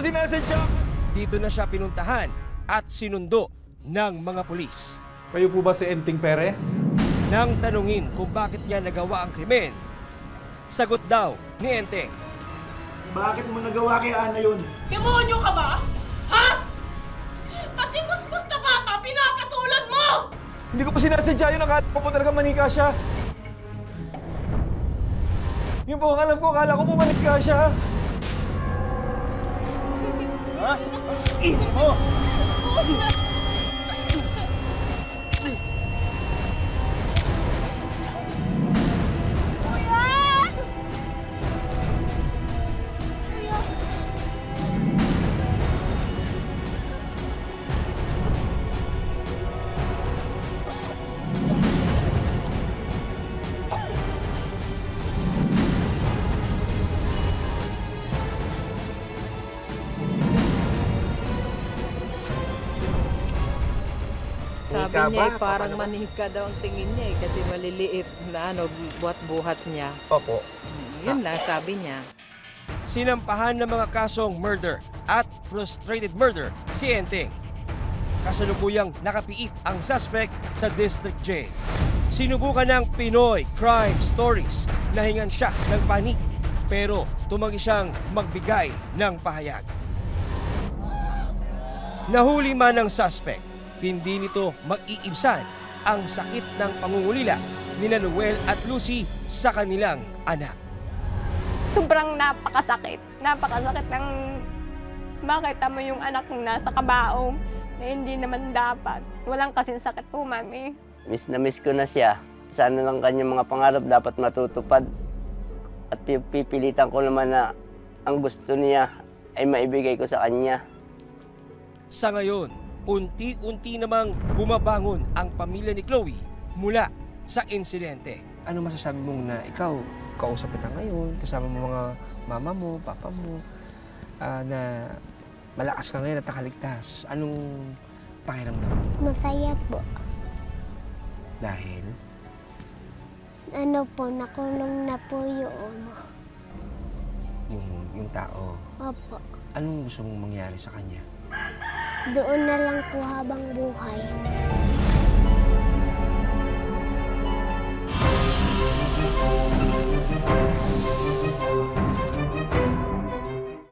sinasadya! Dito na siya pinuntahan at sinundo ng mga pulis. Kayo po ba si Enting Perez? Nang tanungin kung bakit niya nagawa ang krimen, sagot daw ni Enteng. Bakit mo nagawa kay Ana yun? Demonyo ka ba? Ha? Pati kuskus na bata, pinapatulad mo! Hindi ko po sinasadya yun. Akala ko po talaga manika siya. Yun po ang alam ko. Akala ko po manika siya. Ha? Mo! Sabi niya parang manika daw ang tingin niya kasi maliliit na buhat-buhat niya. Opo. Yun lang sabi niya. Sinampahan ng mga kasong murder at frustrated murder si Enteng. Kasalukuyang nakapiit ang suspect sa District Jail. Sinubukan ng Pinoy Crime Stories na hingan siya ng panig pero tumanggi siyang magbigay ng pahayag. Nahuli man ng suspect, hindi nito mag-iibsan ang sakit ng pangungulila ni Noel at Lucy sa kanilang anak. Sobrang napakasakit. Napakasakit ng makita mo yung anak mong nasa kabaong na hindi naman dapat. Walang kasing sakit po, mami. Miss na miss ko na siya. Sana lang kanyang mga pangarap dapat matutupad. At pipilitan ko naman na ang gusto niya ay maibigay ko sa kanya. Sa ngayon, unti-unti namang bumabangon ang pamilya ni Chloe mula sa insidente. Ano masasabi mong na ikaw, kausap kita ngayon, kasama mo mga mama mo, papa mo, na malakas ka ngayon at nakaligtas. Anong pakiramdam mo? Masaya po. Dahil? Ano po, nakulong na po Yung tao. Opo. Anong gusto mong mangyari sa kanya? Doon na lang po habang buhay.